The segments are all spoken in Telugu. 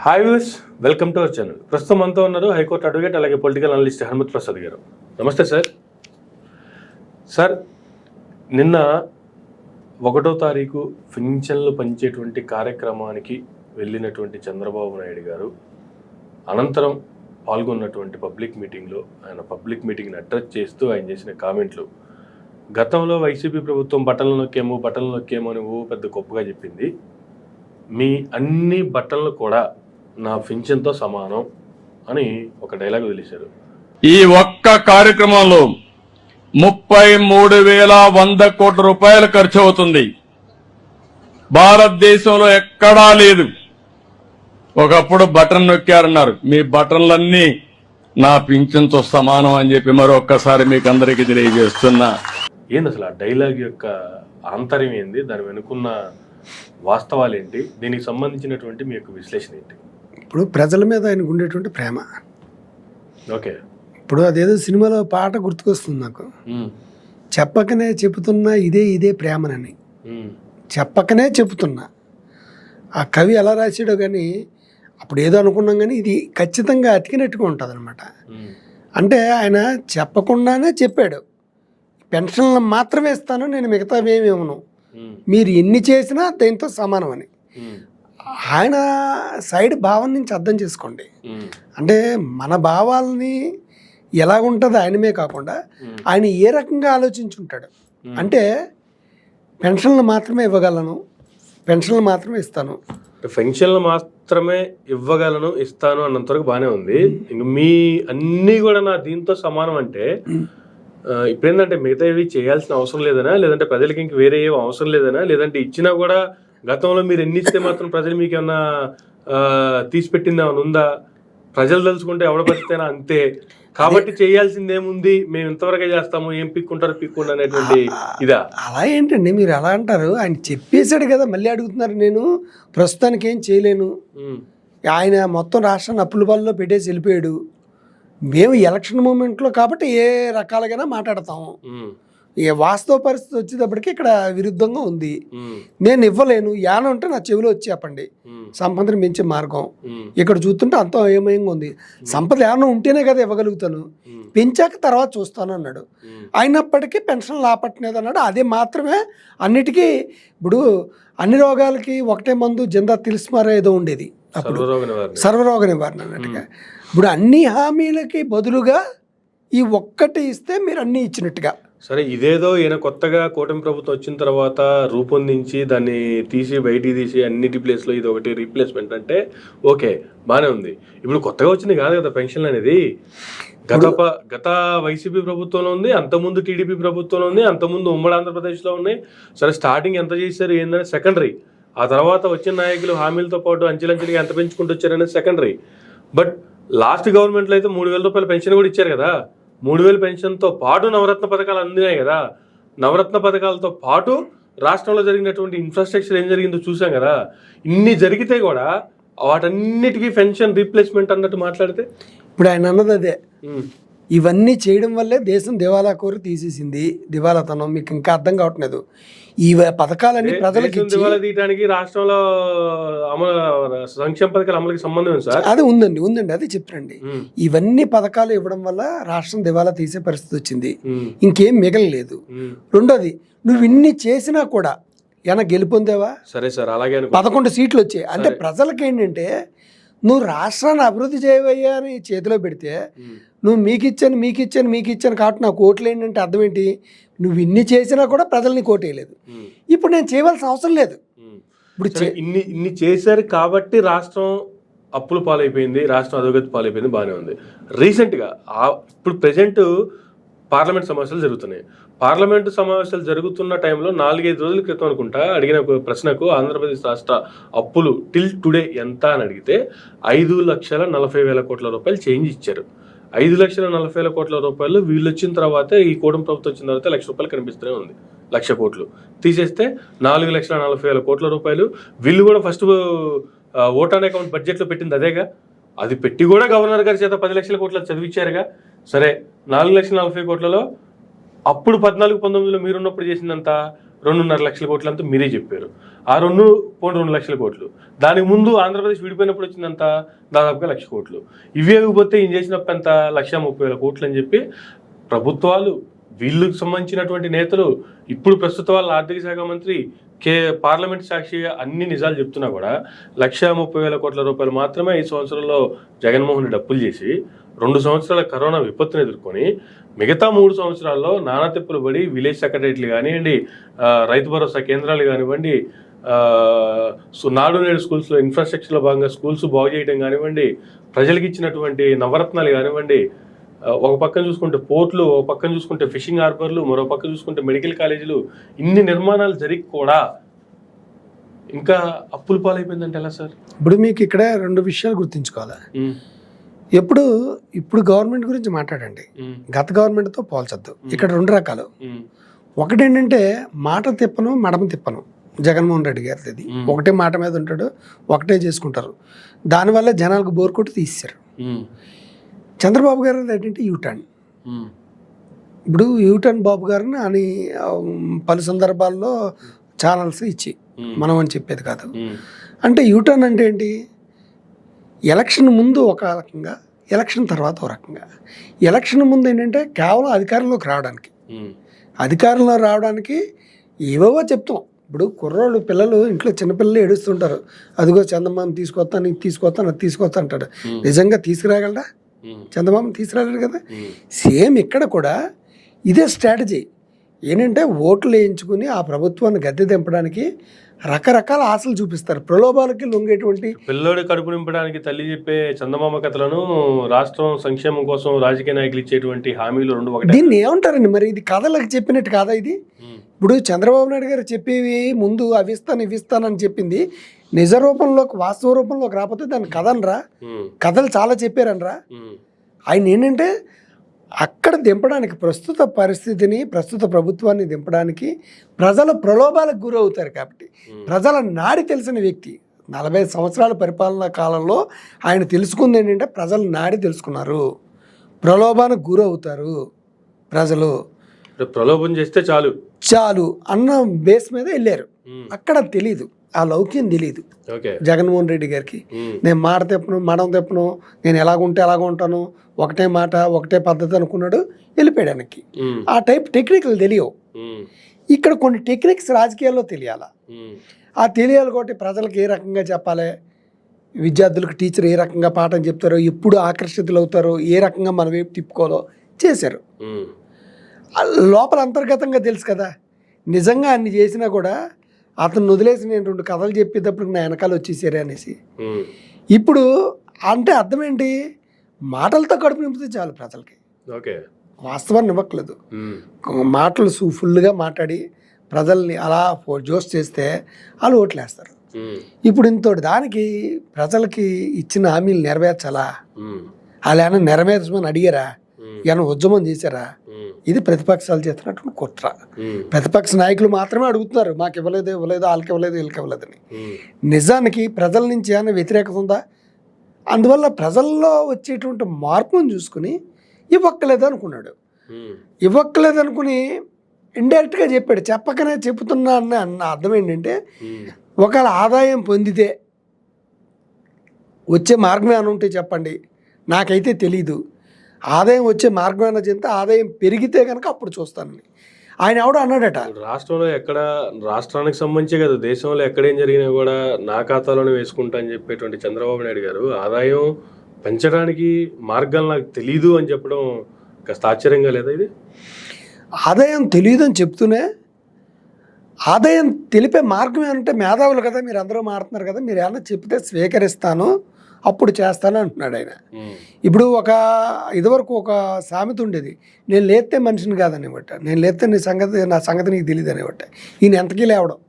Hi views, welcome to our channel. ప్రస్తుతం మనతో ఉన్నారు హైకోర్టు అడ్వకేట్ అలాగే పొలిటికల్ అనలిస్ట్ హనుమత్ ప్రసాద్ గారు. నమస్తే సార్. సార్, నిన్న 1వ తారీఖు పింఛన్లు పంచేటువంటి కార్యక్రమానికి వెళ్ళినటువంటి చంద్రబాబు నాయుడు గారు అనంతరం పాల్గొన్నటువంటి పబ్లిక్ మీటింగ్లో ఆయన పబ్లిక్ మీటింగ్ని అడ్రస్ చేస్తూ ఆయన చేసిన కామెంట్లు, గతంలో వైసీపీ ప్రభుత్వం బట్టలు నొక్కేమో అని పెద్ద గొప్పగా చెప్పింది. మీ అన్ని బట్టలు కూడా నా పింఛన్తో సమానం అని ఒక డైలాగ్ వదిలేశారు. ఈ ఒక్క కార్యక్రమంలో 33,100 కోట్ల రూపాయలు ఖర్చు అవుతుంది. భారతదేశంలో ఎక్కడా లేదు. ఒకప్పుడు బటన్ నొక్కారన్నారు, మీ బటన్లన్నీ నా పింఛన్తో సమానం అని చెప్పి మరొక్కసారి మీకు అందరికీ తెలియజేస్తున్నా. ఏంది అసలు ఆ డైలాగ్ యొక్క ఆంతర్యం ఏంది, దాని వెనుకున్న వాస్తవాలు ఏంటి, దీనికి సంబంధించినటువంటి మీ యొక్క విశ్లేషణ ఏంటి? ఇప్పుడు ప్రజల మీద ఆయనకు ఉండేటువంటి ప్రేమ. ఓకే, ఇప్పుడు అదేదో సినిమాలో పాట గుర్తుకొస్తుంది నాకు. చెప్పకనే చెబుతున్నా ఇదే ప్రేమనని, చెప్పకనే చెబుతున్నా. ఆ కవి ఎలా రాశాడో కానీ అప్పుడు ఏదో అనుకున్నాం, కానీ ఇది ఖచ్చితంగా అతికినట్టుగా ఉంటుంది అనమాట. అంటే ఆయన చెప్పకుండానే చెప్పాడు, పెన్షన్లు మాత్రమే ఇస్తాను, నేను మిగతావేమి ఇవ్వను, మీరు ఎన్ని చేసినా దీంతో సమానం అని. ఆయన సైడ్ భావం నుంచి అర్థం చేసుకోండి. అంటే మన భావాలని ఎలాగుంటుందో ఆయనమే కాకుండా ఆయన ఏ రకంగా ఆలోచించుంటాడు. అంటే పెన్షన్లు మాత్రమే ఇవ్వగలను, పెన్షన్లు మాత్రమే ఇస్తాను, పెన్షన్లు మాత్రమే ఇస్తాను అన్నంతవరకు బాగానే ఉంది. ఇంక మీ అన్నీ కూడా నా దీంతో సమానం అంటే ఇప్పుడేంటంటే మిగతా ఇవి చేయాల్సిన అవసరం లేదనా, లేదంటే ప్రజలకి ఇంక వేరే ఏం అవసరం లేదనా, లేదంటే ఇచ్చినా కూడా గతంలో మీరు ఎన్ని ఇస్తే మాత్రం ప్రజలు మీకు ఏమన్నా తీసిపెట్టింది ఏమైనా ఉందా, ప్రజలు తలుచుకుంటే ఎవడ పరిస్థితేనా అంతే, కాబట్టి చేయాల్సిందేముంది, మేము ఇంతవరకే చేస్తాము, ఏం పిక్కుంటారు అనేటువంటి ఇదా? అలా ఏంటండి మీరు అలా అంటారు? ఆయన చెప్పేశాడు కదా, మళ్ళీ అడుగుతున్నారు. నేను ప్రస్తుతానికి ఏం చేయలేను, ఆయన మొత్తం రాష్ట్రాన్ని అప్పుల పాలలో పెట్టేసి వెళ్ళిపోయాడు. మేము ఎలక్షన్ మూమెంట్లో కాబట్టి ఏ రకాలుగా మాట్లాడతాము. ఏ వాస్తవ పరిస్థితి వచ్చేటప్పటికి ఇక్కడ విరుద్ధంగా ఉంది. నేను ఇవ్వలేను, యాన ఉంటే నా చెవిలో వచ్చి చెప్పండి, సంపదను పెంచే మార్గం ఇక్కడ చూస్తుంటే అంత ఏమయంగా ఉంది. సంపద ఏమైనా ఉంటేనే కదా ఇవ్వగలుగుతాను, పెంచాక తర్వాత చూస్తాను అన్నాడు. అయినప్పటికీ పెన్షన్లు ఆపట్లేదు అన్నాడు. అదే మాత్రమే అన్నిటికీ. ఇప్పుడు అన్ని రోగాలకి ఒకటే మందు, జందా తిలిస్మారా ఏదో ఉండేది అప్పుడు, సర్వరోగ నివారణ అన్నట్టుగా. ఇప్పుడు అన్ని హామీలకి బదులుగా ఈ ఒక్కటి ఇస్తే మీరు అన్నీ ఇచ్చినట్టుగా. సరే, ఇదేదో ఈయన కొత్తగా కూటమి ప్రభుత్వం వచ్చిన తర్వాత రూపొందించి దాన్ని బయటికి తీసి అన్నిటి ప్లేస్లో ఇది ఒకటి రీప్లేస్మెంట్ అంటే ఓకే, బాగానే ఉంది. ఇప్పుడు కొత్తగా వచ్చింది కాదు కదా పెన్షన్ అనేది. గత వైసీపీ ప్రభుత్వంలో ఉంది, అంతకుముందు టీడీపీ ప్రభుత్వంలో ఉంది, అంతకుముందు ఉమ్మడి ఆంధ్రప్రదేశ్లో ఉన్నాయి. సరే, స్టార్టింగ్ ఎంత చేశారు ఏంటంటే సెకండరీ. ఆ తర్వాత వచ్చిన నాయకులు హామీలతో పాటు అంచెలంచెలుగా ఎంత పెంచుకుంటూ వచ్చారనేది సెకండరీ. బట్ లాస్ట్ గవర్నమెంట్లో అయితే 3,000 రూపాయల పెన్షన్ కూడా ఇచ్చారు కదా. 3,000 పెన్షన్తో పాటు నవరత్న పథకాలు అందినాయి కదా. నవరత్న పథకాలతో పాటు రాష్ట్రంలో జరిగినటువంటి ఇన్ఫ్రాస్ట్రక్చర్ ఏం జరిగిందో చూసాం కదా. ఇన్ని జరిగితే కూడా వాటన్నిటికీ పెన్షన్ రీప్లేస్మెంట్ అన్నట్టు మాట్లాడితే ఇప్పుడు ఆయన అన్నది అదే. ఇవన్నీ చేయడం వల్లే దేశం దివాలా కోరి తీసేసింది. దివాలాతనం మీకు ఇంకా అర్థం కావట్లేదు. ఈ పథకాలన్నీ ప్రజలకి దివాలా తీయడానికి రాష్ట్రంలో సంక్షేమ పథకాల అమలుకి సంబంధం సార్ అది ఉందండి అదే చెప్తారండి. ఇవన్నీ పథకాలు ఇవ్వడం వల్ల రాష్ట్రం దివాలా తీసే పరిస్థితి వచ్చింది, ఇంకేం మిగలలేదు. రెండోది, నువ్వు ఇన్ని చేసినా కూడా ఏమైనా గెలుపొందేవా? సరే సార్, అలాగే 11 సీట్లు వచ్చాయి. అంటే ప్రజలకి ఏంటంటే నువ్వు రాష్ట్రాన్ని అభివృద్ధి చేయవయ్యా అని చేతిలో పెడితే, నువ్వు మీకు ఇచ్చాను కాబట్టి నాకు ఓట్లు ఏంటంటే అర్థం ఏంటి? నువ్వు ఇన్ని చేసినా కూడా ప్రజల్ని కోటేయలేదు. ఇప్పుడు నేను చేయవలసిన అవసరం లేదు. ఇప్పుడు ఇన్ని చేశారు కాబట్టి రాష్ట్రం అప్పుల పాలైపోయింది, రాష్ట్రం అధోగతి పాలైపోయింది, బాగానే ఉంది. రీసెంట్గా ఇప్పుడు ప్రెజెంట్ పార్లమెంట్ సమావేశాలు జరుగుతున్నాయి. పార్లమెంటు సమావేశాలు జరుగుతున్న టైంలో 4-5 రోజుల క్రితం అనుకుంటా అడిగిన ప్రశ్నకు ఆంధ్రప్రదేశ్ రాష్ట్ర అప్పులు టిల్ టుడే ఎంత అని అడిగితే 5,40,000 కోట్ల రూపాయలు చేంజ్ ఇచ్చారు. 5,40,000 కోట్ల రూపాయలు వీళ్ళు వచ్చిన తర్వాతే, ఈ కూటమి ప్రభుత్వం వచ్చిన తర్వాత 1,00,000 రూపాయలు కనిపిస్తూనే ఉంది. 1,00,000 కోట్లు తీసేస్తే 4,40,000 కోట్ల రూపాయలు. వీళ్ళు కూడా ఫస్ట్ ఓట్ ఆన్ అకౌంట్ బడ్జెట్లో పెట్టింది అదేగా. అది పెట్టి కూడా గవర్నర్ గారి చేత 10 లక్షల కోట్లు చదివించారుగా. సరే, 4,40,000 కోట్లలో అప్పుడు 14-19లో మీరున్నప్పుడు చేసిందంతా 2.5 లక్షల కోట్లు అంతా మీరే చెప్పారు. ఆ 2 లక్షల కోట్లు. దానికి ముందు ఆంధ్రప్రదేశ్ విడిపోయినప్పుడు వచ్చిందంత దాదాపుగా 1,00,000 కోట్లు. ఇవి ఇవ్వకపోతే ఈయన చేసినప్పుడు ఎంత 1,30,000 కోట్లు అని చెప్పి ప్రభుత్వాలు, వీళ్ళకి సంబంధించినటువంటి నేతలు, ఇప్పుడు ప్రస్తుత వాళ్ళ ఆర్థిక శాఖ మంత్రి పార్లమెంట్ సాక్షిగా అన్ని నిజాలు చెప్తున్నా కూడా 1,30,000 కోట్ల రూపాయలు మాత్రమే 5 సంవత్సరాల్లో జగన్మోహన్ రెడ్డి అప్పులు చేసి 2 సంవత్సరాల కరోనా విపత్తును ఎదుర్కొని మిగతా 3 సంవత్సరాల్లో నానా తిప్పులు పడి విలేజ్ సెక్రటరీలు కానివ్వండి, రైతు భరోసా కేంద్రాలు కానివ్వండి, నాడు నేడు స్కూల్స్లో ఇన్ఫ్రాస్ట్రక్చర్లో భాగంగా స్కూల్స్ బాగు చేయడం కానివ్వండి, ప్రజలకు ఇచ్చినటువంటి నవరత్నాలు కానివ్వండి, ఒక పక్కన చూసుకుంటే పోర్ట్లు, ఒక పక్కన చూసుకుంటే ఫిషింగ్ హార్బర్లు, మరో పక్కన చూసుకుంటే మెడికల్ కాలేజీలు, ఇన్ని నిర్మాణాలు జరిగి కూడా ఇంకా అప్పుల పాలైపోయిందంటే ఎలా సార్? ఇప్పుడు మీకు ఇక్కడ 2 విషయాలు గుర్తుంచుకోవాలి. ఇప్పుడు గవర్నమెంట్ గురించి మాట్లాడండి, గత గవర్నమెంట్తో పోల్చొద్దు. ఇక్కడ 2 రకాలు. ఒకటి ఏంటంటే మాట తిప్పను మడమ తిప్పను జగన్మోహన్ రెడ్డి గారిది. ఇది ఒకటే మాట మీద ఉంటాడు, ఒకటే చేసుకుంటారు. దానివల్ల జనాలకు బోర్ కొట్టి తీశారు. చంద్రబాబు గారు ఏంటంటే యూటర్న్. ఇప్పుడు యూటర్న్ బాబు గారిని అని పలు సందర్భాల్లో ఛానల్స్ ఇచ్చి మనం అని చెప్పేది కాదు. అంటే యూటర్న్ అంటే ఏంటి? ఎలక్షన్ ముందు ఒక రకంగా, ఎలక్షన్ తర్వాత ఒక రకంగా. ఎలక్షన్ ముందు ఏంటంటే కేవలం అధికారంలోకి రావడానికి ఏవేవో చెప్తాం. ఇప్పుడు కుర్రోళ్ళు, పిల్లలు, ఇంట్లో చిన్నపిల్లలు ఏడుస్తుంటారు, అదిగో చందమామ తీసుకొస్తాను, ఇది తీసుకొస్తాను, అది తీసుకొస్తా అంటాడు. నిజంగా తీసుకురాగలడా? చందమామ తీసుకురాలేడు కదా. సేమ్ ఇక్కడ కూడా ఇదే స్ట్రాటజీ. ఏంటంటే ఓట్లు వేయించుకుని ఆ ప్రభుత్వాన్ని గద్దె దింపడానికి రకరకాల ఆశలు చూపిస్తారు. ప్రలోభాలకి లొంగేటువంటి, పిల్లోడి కడుపు నింపడానికి తల్లి చెప్పే చందమామ కథలను రాష్ట్రం సంక్షేమం కోసం రాజకీయ నాయకులు ఇచ్చేటువంటి హామీలు 2 ఒకటి. దీన్ని ఏమంటారండి మరి? ఇది కథలకు చెప్పినట్టు కాదా ఇది? ఇప్పుడు చంద్రబాబు నాయుడు గారు చెప్పేవి ముందు అవి ఇస్తానని చెప్పింది నిజ రూపంలోకి, వాస్తవ రూపంలోకి రాకపోతే దాన్ని కథనరా? కథలు చాలా చెప్పారనరా? ఆయన ఏంటంటే అక్కడ దింపడానికి, ప్రస్తుత పరిస్థితిని, ప్రస్తుత ప్రభుత్వాన్ని దింపడానికి ప్రజల ప్రలోభాలకు గురవుతారు. కాబట్టి ప్రజల నాడి తెలిసిన వ్యక్తి. 40 సంవత్సరాల పరిపాలనా కాలంలో ఆయన తెలుసుకుంది ఏంటంటే ప్రజల నాడి తెలుసుకున్నారు. ప్రలోభానికి గురవుతారు ప్రజలు, ప్రలోభం చేస్తే చాలు అన్న బేస్ మీద వెళ్ళారు. అక్కడ తెలీదు, ఆ లౌక్యం తెలీదు జగన్మోహన్ రెడ్డి గారికి. నేను మాట తెప్పను, మడం తెప్పను, నేను ఎలాగుంటే అలాగ ఉంటాను, ఒకటే మాట ఒకటే పద్ధతి అనుకున్నాడు, వెళ్ళిపోయాడానికి. ఆ టైప్ టెక్నిక్లు తెలియవు. ఇక్కడ కొన్ని టెక్నిక్స్ రాజకీయాల్లో తెలియాలా. ఆ తెలియాలి కాబట్టి ప్రజలకు ఏ రకంగా చెప్పాలి, విద్యార్థులకు టీచర్ ఏ రకంగా పాఠం చెప్తారో, ఎప్పుడు ఆకర్షితులు అవుతారో, ఏ రకంగా మన వైపు తిప్పుకోవాలో చేశారు. లోపల అంతర్గతంగా తెలుసు కదా. నిజంగా అన్ని చేసినా కూడా అతను వదిలేసి నేను 2 కథలు చెప్పేటప్పుడు నా వెనకాల వచ్చేసారే అనేసి. ఇప్పుడు అంటే అర్థం ఏంటి? మాటలతో కడుపు నింపితే చాలు ప్రజలకి, వాస్తవాన్ని ఇవ్వట్లేదు. మాటలు ఫుల్గా మాట్లాడి ప్రజల్ని అలా జోస్ చేస్తే వాళ్ళు ఓట్లేస్తారు. ఇప్పుడు ఇంతటి దానికి ప్రజలకి ఇచ్చిన హామీలు నెరవేర్చాలా? వాళ్ళు ఏమైనా నెరవేర్చమని అడిగారా? ఏమైనా ఉద్యమం చేశారా? ఇది ప్రతిపక్షాలు చేస్తున్నటువంటి కుట్ర. ప్రతిపక్ష నాయకులు మాత్రమే అడుగుతున్నారు, మాకు ఇవ్వలేదు, వాళ్ళకి ఇవ్వలేదు, వీళ్ళకి ఇవ్వలేదని. నిజానికి ప్రజల నుంచి ఏమైనా వ్యతిరేకత ఉందా? అందువల్ల ప్రజల్లో వచ్చేటువంటి మార్పును చూసుకుని ఇవ్వక్కలేదు అనుకున్నాడు. ఇవ్వక్కలేదు అనుకుని ఇండైరెక్ట్గా చెప్పాడు. చెప్పకనే చెప్తున్నా అన్న అర్థం ఏంటంటే, ఒకవేళ ఆదాయం పొందితే వచ్చే మార్గం ఏమైనా ఉంటే చెప్పండి, నాకైతే తెలీదు. ఆదాయం వచ్చే మార్గం ఏమైనా చెప్తే, ఆదాయం పెరిగితే కనుక అప్పుడు చూస్తానని ఆయన ఎవడో అన్నాడట. రాష్ట్రంలో ఎక్కడ, రాష్ట్రానికి సంబంధించే కదా, దేశంలో ఎక్కడేం జరిగినా కూడా నా ఖాతాలోనే వేసుకుంటా అని చెప్పేటువంటి చంద్రబాబు నాయుడు గారు ఆదాయం పెంచడానికి మార్గాలు నాకు తెలీదు అని చెప్పడం కాస్త ఆశ్చర్యంగా లేదా? ఇది ఆదాయం తెలియదు అని చెప్తూనే ఆదాయం తెలిపే మార్గం ఏమంటే మేధావులు కదా, మీరు అందరూ మారుతున్నారు కదా, మీరు ఏమన్నా చెప్తే స్వీకరిస్తాను, అప్పుడు చేస్తాను అంటున్నాడు ఆయన. ఇప్పుడు ఇదివరకు ఒక సామెత ఉండేది, నేను లేస్తే మనిషిని కాదనేవట, నేను లేస్తే నా సంగతి నీకు తెలియదు అనేవట. ఈయన ఎంతకీ లేవడం.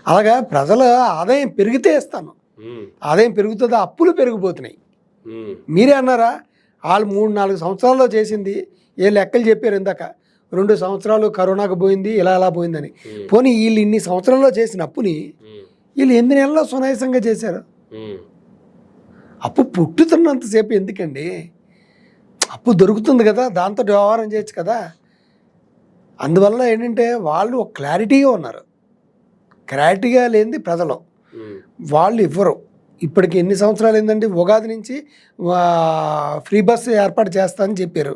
అలాగా ప్రజల ఆదాయం పెరిగితే ఇస్తాను, ఆదాయం పెరుగుతుందా, అప్పులు పెరిగిపోతున్నాయి. మీరే అన్నారా, వాళ్ళు 3-4 సంవత్సరాల్లో చేసింది ఏ లెక్కలు చెప్పారు ఇందాక, 2 సంవత్సరాలు కరోనాకు పోయింది, ఇలా పోయిందని. పోనీ వీళ్ళు ఇన్ని సంవత్సరాల్లో చేసిన అప్పుని వీళ్ళు 8 నెలల్లో సునాయాసంగా చేశారు. అప్పు పుట్టుతున్నంతసేపు ఎందుకండి? అప్పు దొరుకుతుంది కదా, దాంతో వ్యవహారం చేయొచ్చు కదా. అందువల్ల ఏంటంటే వాళ్ళు ఒక క్లారిటీగా ఉన్నారు. క్లారిటీగా లేనిది ప్రజలు వాళ్ళు ఇవ్వరు. ఇప్పటికి ఎన్ని సంవత్సరాలు ఏంటంటే ఉగాది నుంచి ఫ్రీ బస్సు ఏర్పాటు చేస్తానని చెప్పారు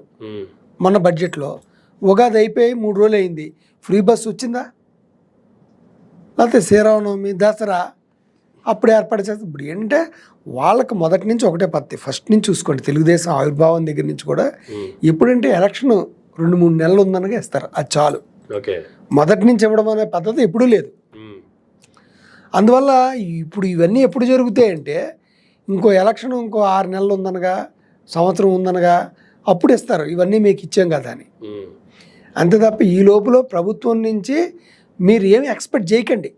మొన్న బడ్జెట్లో. ఉగాది అయిపోయి 3 రోజులు అయింది, ఫ్రీ బస్సు వచ్చిందా? లేకపోతే శ్రీరామనవమి, దసరా అప్పుడు ఏర్పాటు చేస్తారు. ఇప్పుడు ఏంటంటే వాళ్ళకి మొదటి నుంచి ఒకటే పద్ధతి. ఫస్ట్ నుంచి చూసుకోండి, తెలుగుదేశం ఆవిర్భావం దగ్గర నుంచి కూడా ఎప్పుడంటే ఎలక్షన్ 2-3 నెలలు ఉందనగా ఇస్తారు, అది చాలు. మొదటి నుంచి ఇవ్వడం అనే పద్ధతి ఎప్పుడూ లేదు. అందువల్ల ఇప్పుడు ఇవన్నీ ఎప్పుడు జరుగుతాయంటే ఇంకో ఎలక్షన్ ఇంకో 6 నెలలు ఉందనగా, సంవత్సరం ఉందనగా అప్పుడు ఇస్తారు, ఇవన్నీ మీకు ఇచ్చాం కదా అని. అంతే తప్ప ఈ లోపల ప్రభుత్వం నుంచి మీరు ఏమి ఎక్స్పెక్ట్ చేయకండి.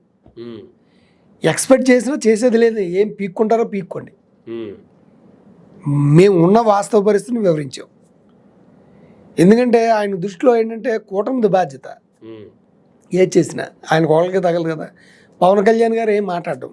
ఎక్స్పెక్ట్ చేసినా చేసేది లేదు. ఏం పీక్కుంటారో పీక్కోండి. మేము ఉన్న వాస్తవ పరిస్థితిని వివరించాం. ఎందుకంటే ఆయన దృష్టిలో ఏంటంటే కూటమిది బాధ్యత. ఏది చేసినా ఆయన కోళ్ళకి తగలదు కదా. పవన్ కళ్యాణ్ గారు ఏం మాట్లాడడం,